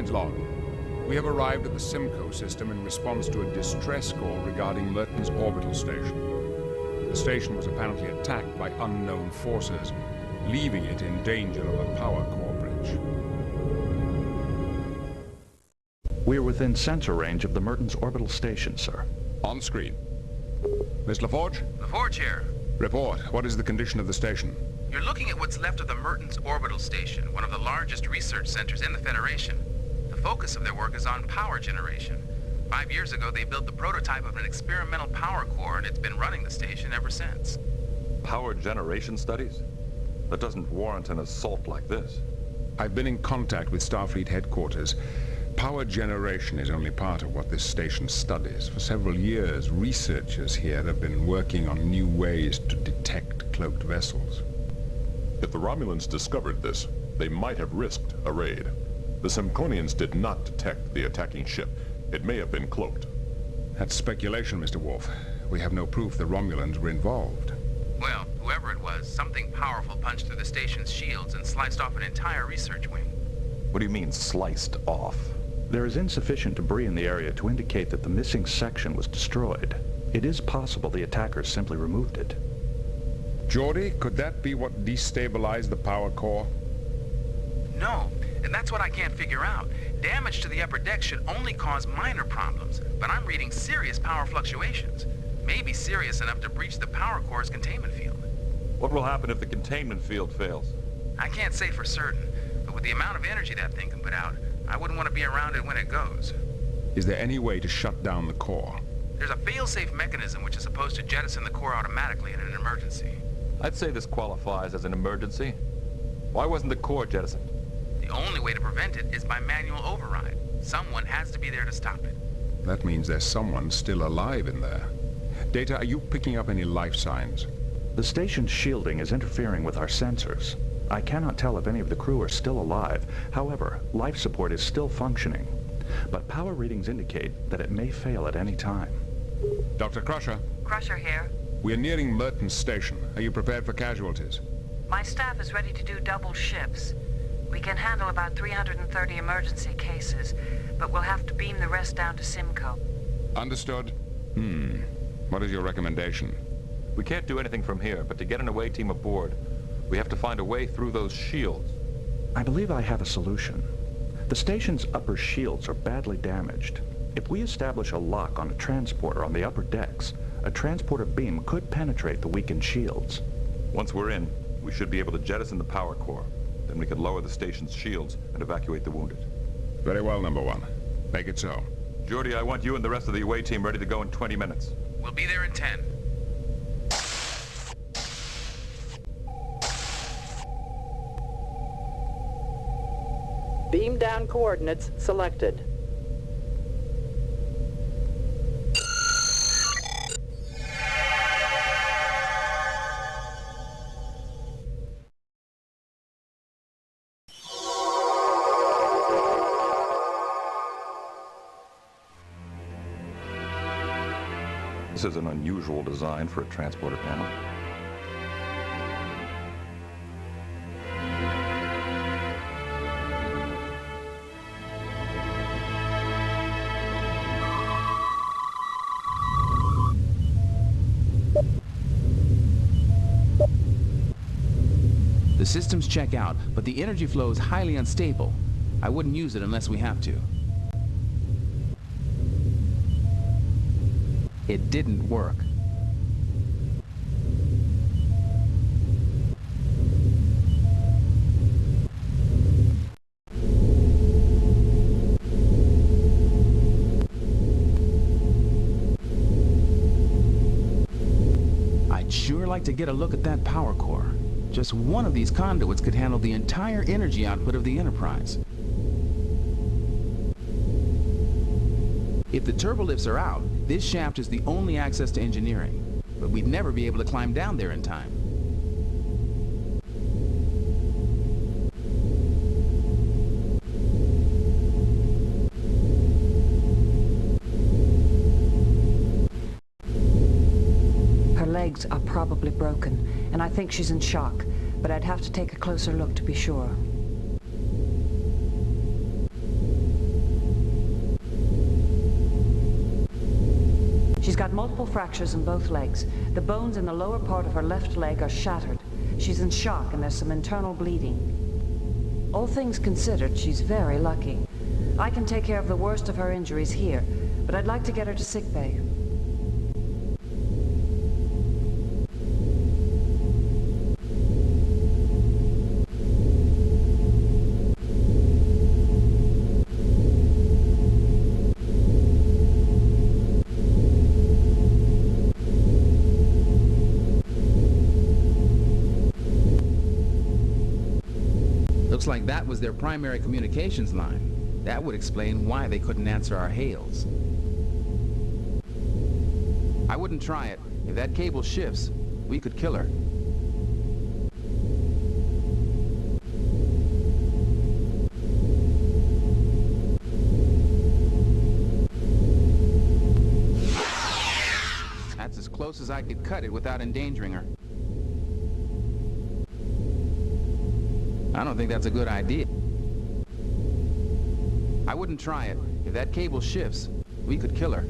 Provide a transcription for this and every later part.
Captain's log. We have arrived at the Cymkoe system in response to a distress call regarding Mertens Orbital Station. The station was apparently attacked by unknown forces, leaving it in danger of a power core breach. We are within sensor range of the Mertens Orbital Station, sir. On screen. Miss LaForge? LaForge here. Report. What is the condition of the station? You're looking at what's left of the Mertens Orbital Station, one of the largest research centers in the Federation. The focus of their work is on power generation. 5 years ago, they built the prototype of an experimental power core, and it's been running the station ever since. Power generation studies? That doesn't warrant an assault like this. I've been in contact with Starfleet headquarters. Power generation is only part of what this station studies. For several years, researchers here have been working on new ways to detect cloaked vessels. If the Romulans discovered this, they might have risked a raid. The Cymkoians did not detect the attacking ship. It may have been cloaked. That's speculation, Mr. Worf. We have no proof the Romulans were involved. Well, whoever it was, something powerful punched through the station's shields and sliced off an entire research wing. What do you mean, sliced off? There is insufficient debris in the area to indicate that the missing section was destroyed. It is possible the attackers simply removed it. Geordi, could that be what destabilized the power core? No, and that's what I can't figure out. Damage to the upper deck should only cause minor problems, but I'm reading serious power fluctuations. Maybe serious enough to breach the power core's containment field. What will happen if the containment field fails? I can't say for certain, but with the amount of energy that thing can put out, I wouldn't want to be around it when it goes. Is there any way to shut down the core? There's a fail-safe mechanism which is supposed to jettison the core automatically in an emergency. I'd say this qualifies as an emergency. Why wasn't the core jettisoned? The only way to prevent it is by manual override. Someone has to be there to stop it. That means there's someone still alive in there. Data, are you picking up any life signs? The station's shielding is interfering with our sensors. I cannot tell if any of the crew are still alive. However, life support is still functioning. But power readings indicate that it may fail at any time. Dr. Crusher? Crusher here. We are nearing Mertens Station. Are you prepared for casualties? My staff is ready to do double shifts. We can handle about 330 emergency cases, but we'll have to beam the rest down to Cymkoe. Understood. What is your recommendation? We can't do anything from here, but to get an away team aboard, we have to find a way through those shields. I believe I have a solution. The station's upper shields are badly damaged. If we establish a lock on a transporter on the upper decks, a transporter beam could penetrate the weakened shields. Once we're in, we should be able to jettison the power core. Then we could lower the station's shields and evacuate the wounded. Very well, number one. Make it so. Geordi, I want you and the rest of the away team ready to go in 20 minutes. We'll be there in 10. Beam down coordinates selected. This is an unusual design for a transporter panel. The systems check out, but the energy flow is highly unstable. I wouldn't use it unless we have to. It didn't work. I'd sure like to get a look at that power core. Just one of these conduits could handle the entire energy output of the Enterprise. If the turbolifts are out, this shaft is the only access to engineering, but we'd never be able to climb down there in time. Her legs are probably broken, and I think she's in shock, but I'd have to take a closer look to be sure. She's got multiple fractures in both legs. The bones in the lower part of her left leg are shattered. She's in shock and there's some internal bleeding. All things considered, she's very lucky. I can take care of the worst of her injuries here, but I'd like to get her to sickbay. Looks like that was their primary communications line. That would explain why they couldn't answer our hails. I wouldn't try it. If that cable shifts, we could kill her. That's as close as I could cut it without endangering her. I don't think that's a good idea. I wouldn't try it. If that cable shifts, we could kill her.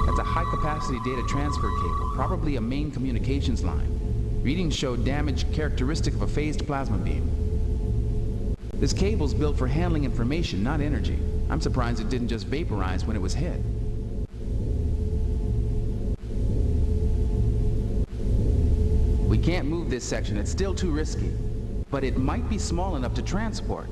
That's a high-capacity data transfer cable, probably a main communications line. Readings show damage characteristic of a phased plasma beam. This cable's built for handling information, not energy. I'm surprised it didn't just vaporize when it was hit. We can't move this section, it's still too risky. But it might be small enough to transport.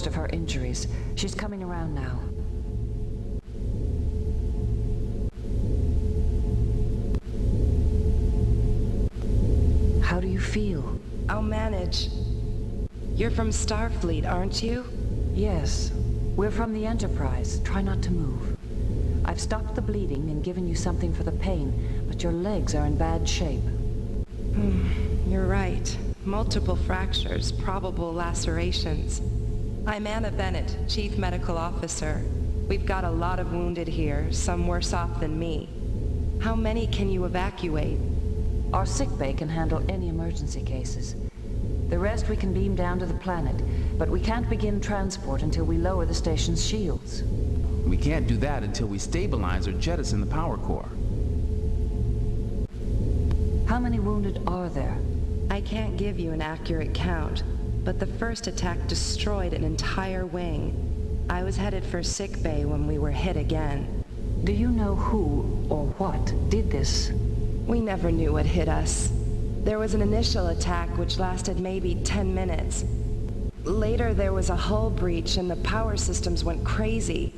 Of her injuries. She's coming around now. How do you feel? I'll manage. You're from Starfleet, aren't you? Yes. We're from the Enterprise. Try not to move. I've stopped the bleeding and given you something for the pain, but your legs are in bad shape. You're right. Multiple fractures, probable lacerations. I'm Anna Bennett, Chief Medical Officer. We've got a lot of wounded here, some worse off than me. How many can you evacuate? Our sickbay can handle any emergency cases. The rest we can beam down to the planet, but we can't begin transport until we lower the station's shields. We can't do that until we stabilize or jettison the power core. How many wounded are there? I can't give you an accurate count. But the first attack destroyed an entire wing. I was headed for sickbay when we were hit again. Do you know who or what did this? We never knew what hit us. There was an initial attack which lasted maybe 10 minutes. Later there was a hull breach and the power systems went crazy.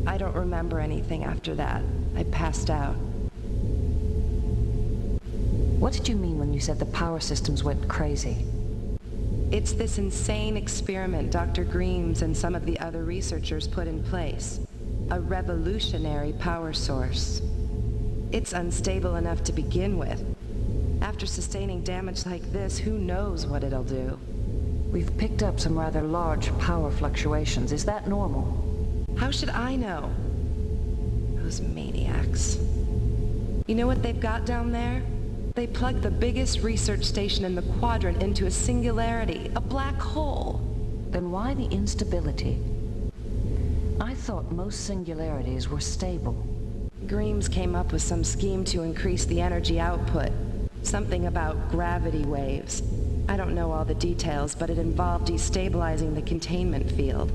I don't remember anything after that. I passed out. What did you mean when you said the power systems went crazy? It's this insane experiment Dr. Griems and some of the other researchers put in place. A revolutionary power source. It's unstable enough to begin with. After sustaining damage like this, who knows what it'll do? We've picked up some rather large power fluctuations. Is that normal? How should I know? Those maniacs. You know what they've got down there? They plugged the biggest research station in the quadrant into a singularity, a black hole. Then why the instability? I thought most singularities were stable. Griems came up with some scheme to increase the energy output. Something about gravity waves. I don't know all the details, but it involved destabilizing the containment field.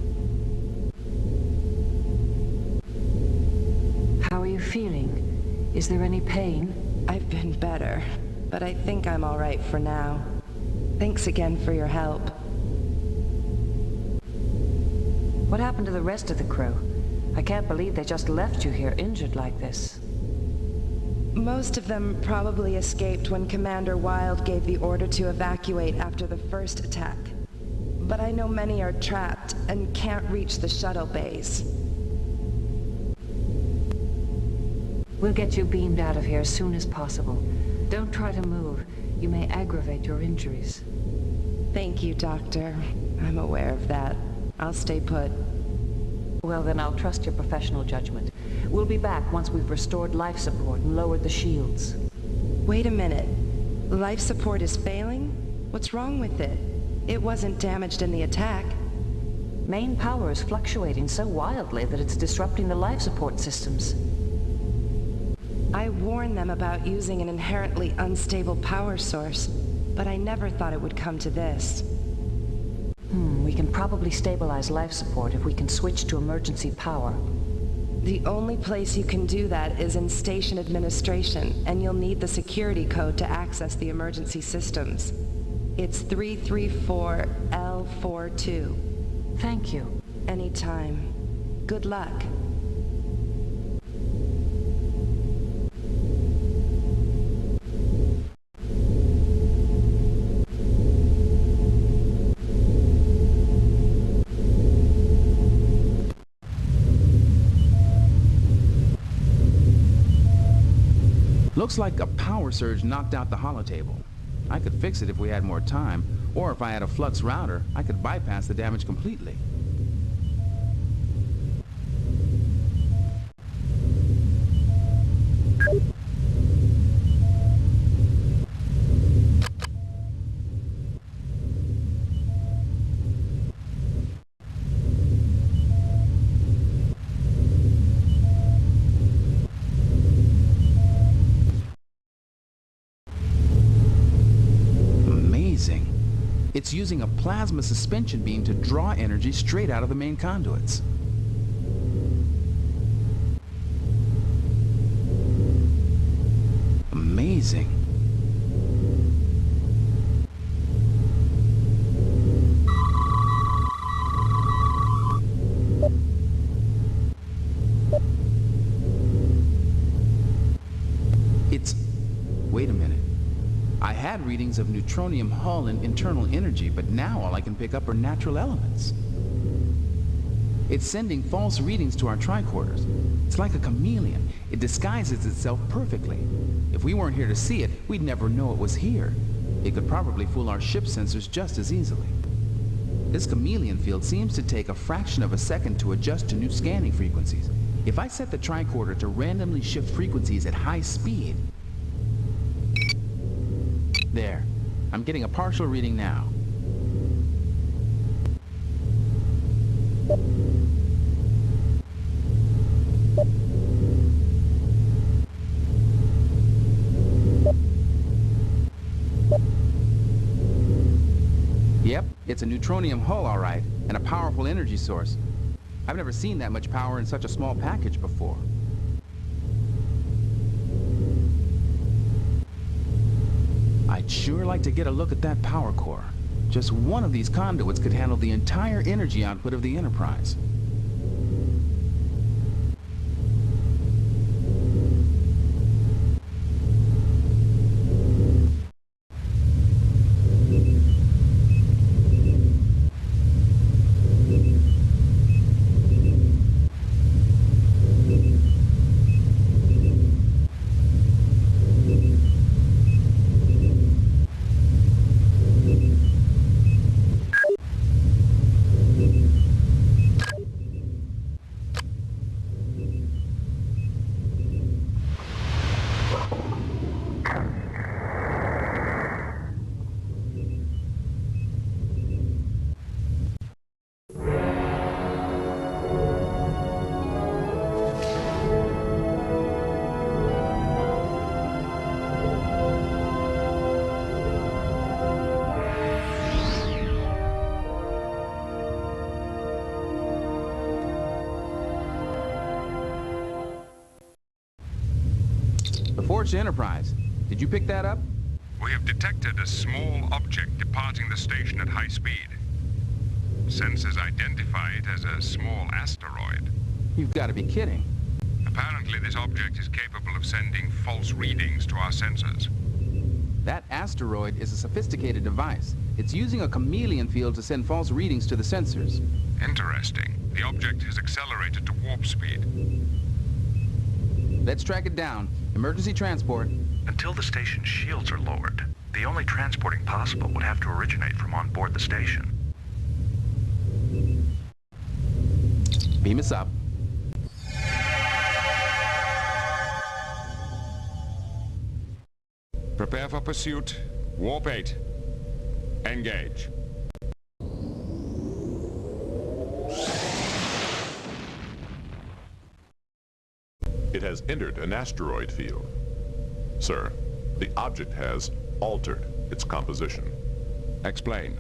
How are you feeling? Is there any pain? I've been better, but I think I'm all right for now. Thanks again for your help. What happened to the rest of the crew? I can't believe they just left you here injured like this. Most of them probably escaped when Commander Wild gave the order to evacuate after the first attack. But I know many are trapped and can't reach the shuttle bays. We'll get you beamed out of here as soon as possible. Don't try to move. You may aggravate your injuries. Thank you, Doctor. I'm aware of that. I'll stay put. Well, then I'll trust your professional judgment. We'll be back once we've restored life support and lowered the shields. Wait a minute. Life support is failing? What's wrong with it? It wasn't damaged in the attack. Main power is fluctuating so wildly that it's disrupting the life support systems. I warned them about using an inherently unstable power source, but I never thought it would come to this. We can probably stabilize life support if we can switch to emergency power. The only place you can do that is in station administration, and you'll need the security code to access the emergency systems. It's 334L42. Thank you. Anytime. Good luck. Looks like a power surge knocked out the holotable. I could fix it if we had more time, or if I had a flux router, I could bypass the damage completely. It's using a plasma suspension beam to draw energy straight out of the main conduits. Amazing. Wait a minute. I had readings of neutronium hull and internal energy, but now all I can pick up are natural elements. It's sending false readings to our tricorders. It's like a chameleon. It disguises itself perfectly. If we weren't here to see it, we'd never know it was here. It could probably fool our ship sensors just as easily. This chameleon field seems to take a fraction of a second to adjust to new scanning frequencies. If I set the tricorder to randomly shift frequencies at high speed... There. I'm getting a partial reading now. Yep, it's a neutronium hull, all right, and a powerful energy source. I've never seen that much power in such a small package before. I'd sure like to get a look at that power core. Just one of these conduits could handle the entire energy output of the Enterprise. LaForge to Enterprise. Did you pick that up? We have detected a small object departing the station at high speed. Sensors identify it as a small asteroid. You've got to be kidding. Apparently, this object is capable of sending false readings to our sensors. That asteroid is a sophisticated device. It's using a chameleon field to send false readings to the sensors. Interesting. The object has accelerated to warp speed. Let's track it down. Emergency transport. Until the station's shields are lowered, the only transporting possible would have to originate from on board the station. Beam us up. Prepare for pursuit. Warp 8. Engage. It has entered an asteroid field. Sir, the object has altered its composition. Explain.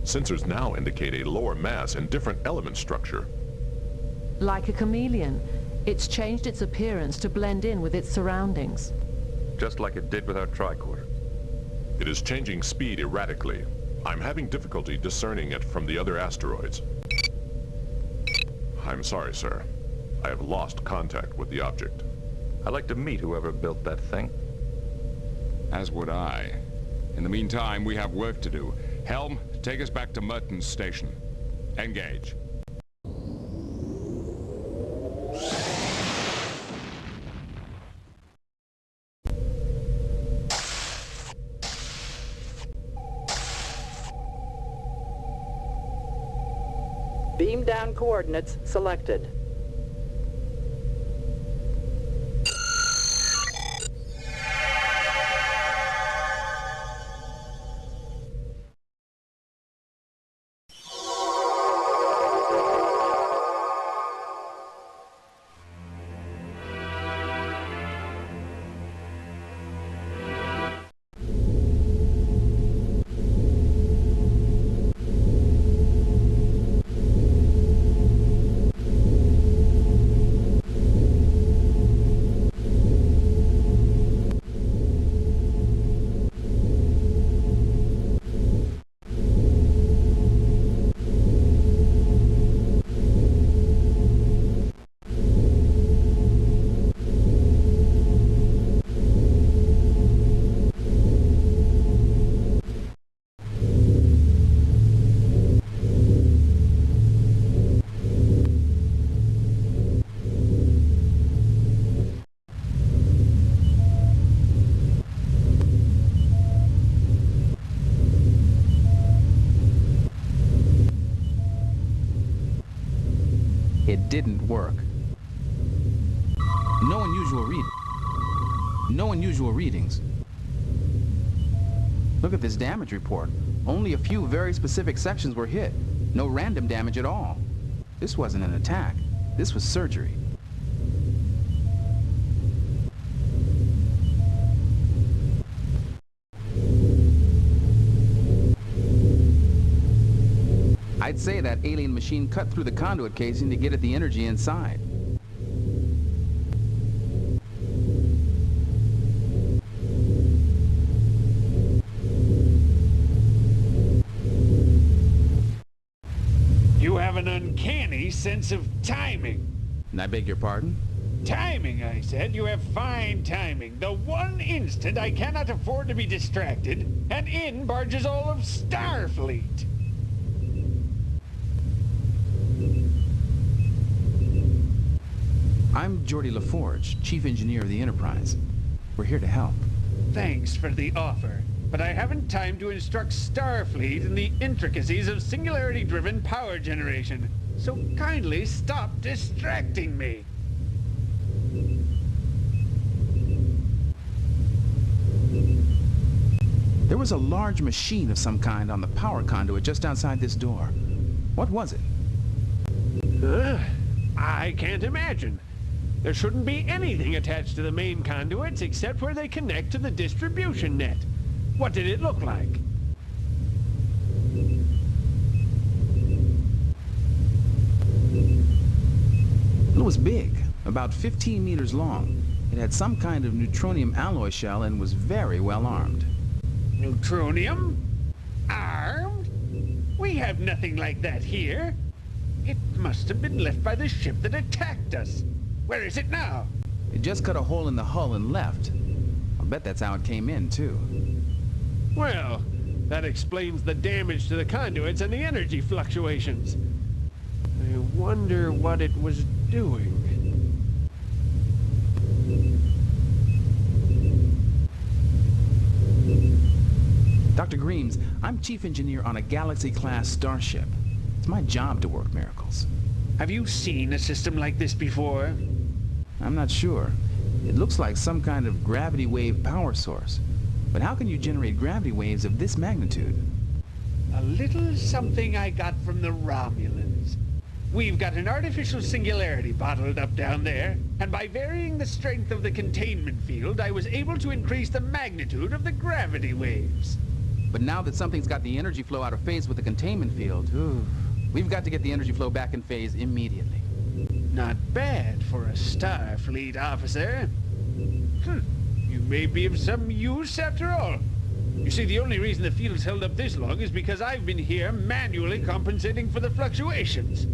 Sensors now indicate a lower mass and different element structure. Like a chameleon, it's changed its appearance to blend in with its surroundings. Just like it did with our tricorder. It is changing speed erratically. I'm having difficulty discerning it from the other asteroids. I'm sorry, sir. I have lost contact with the object. I'd like to meet whoever built that thing. As would I. In the meantime, we have work to do. Helm, take us back to Mertens Station. Engage. Beam down coordinates selected. It didn't work. No unusual readings. Look at this damage report. Only a few very specific sections were hit. No random damage at all. This wasn't an attack. This was surgery. I'd say that alien machine cut through the conduit casing to get at the energy inside. You have an uncanny sense of timing. I beg your pardon? Timing, I said. You have fine timing. The one instant I cannot afford to be distracted, and in barges all of Starfleet. I'm Geordie LaForge, Chief Engineer of the Enterprise. We're here to help. Thanks for the offer, but I haven't time to instruct Starfleet in the intricacies of singularity-driven power generation. So kindly stop distracting me. There was a large machine of some kind on the power conduit just outside this door. What was it? I can't imagine. There shouldn't be anything attached to the main conduits except where they connect to the distribution net. What did it look like? It was big, about 15 meters long. It had some kind of neutronium alloy shell and was very well armed. Neutronium? Armed? We have nothing like that here. It must have been left by the ship that attacked us. Where is it now? It just cut a hole in the hull and left. I'll bet that's how it came in, too. Well, that explains the damage to the conduits and the energy fluctuations. I wonder what it was doing. Dr. Griems, I'm chief engineer on a Galaxy-class starship. It's my job to work miracles. Have you seen a system like this before? I'm not sure. It looks like some kind of gravity wave power source. But how can you generate gravity waves of this magnitude? A little something I got from the Romulans. We've got an artificial singularity bottled up down there, and by varying the strength of the containment field, I was able to increase the magnitude of the gravity waves. But now that something's got the energy flow out of phase with the containment field, we've got to get the energy flow back in phase immediately. Not bad for a Starfleet officer. You may be of some use after all. You see, the only reason the field's held up this long is because I've been here manually compensating for the fluctuations.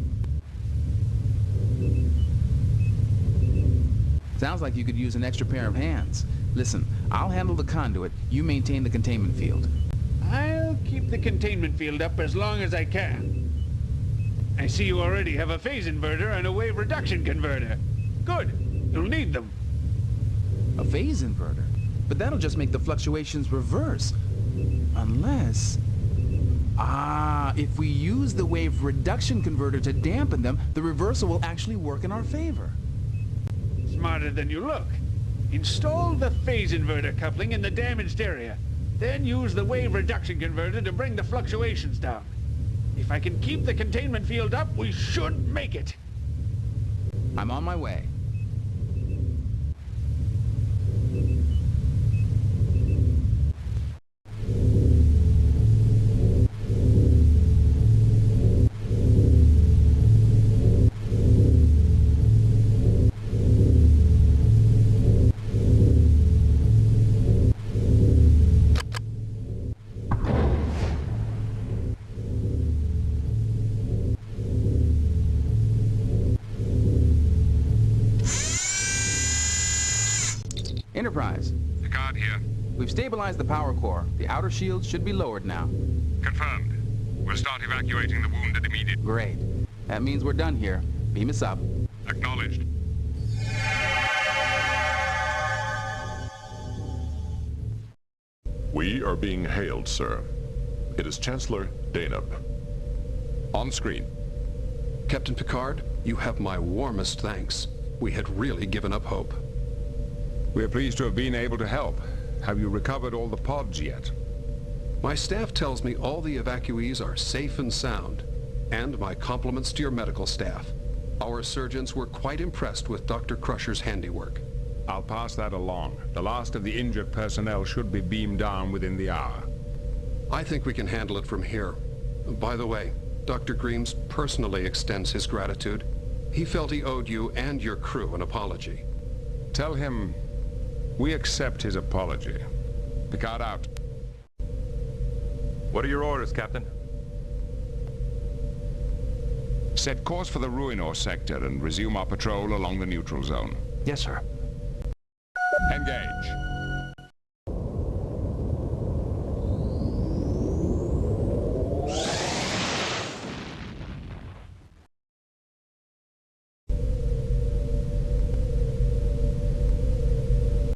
Sounds like you could use an extra pair of hands. Listen, I'll handle the conduit, you maintain the containment field. I'll keep the containment field up as long as I can. I see you already have a phase inverter and a wave reduction converter. Good. You'll need them. A phase inverter? But that'll just make the fluctuations reverse. Unless... if we use the wave reduction converter to dampen them, the reversal will actually work in our favor. Smarter than you look. Install the phase inverter coupling in the damaged area. Then use the wave reduction converter to bring the fluctuations down. If I can keep the containment field up, we should make it. I'm on my way. Enterprise. Picard here. We've stabilized the power core. The outer shields should be lowered now. Confirmed. We'll start evacuating the wounded immediately. Great. That means we're done here. Beam us up. Acknowledged. We are being hailed, sir. It is Chancellor Deneb. On screen. Captain Picard, you have my warmest thanks. We had really given up hope. We're pleased to have been able to help. Have you recovered all the pods yet? My staff tells me all the evacuees are safe and sound, and my compliments to your medical staff. Our surgeons were quite impressed with Dr. Crusher's handiwork. I'll pass that along. The last of the injured personnel should be beamed down within the hour. I think we can handle it from here. By the way, Dr. Griems personally extends his gratitude. He felt he owed you and your crew an apology. Tell him we accept his apology. Picard out. What are your orders, Captain? Set course for the Ruinor sector and resume our patrol along the neutral zone. Yes, sir. Engage.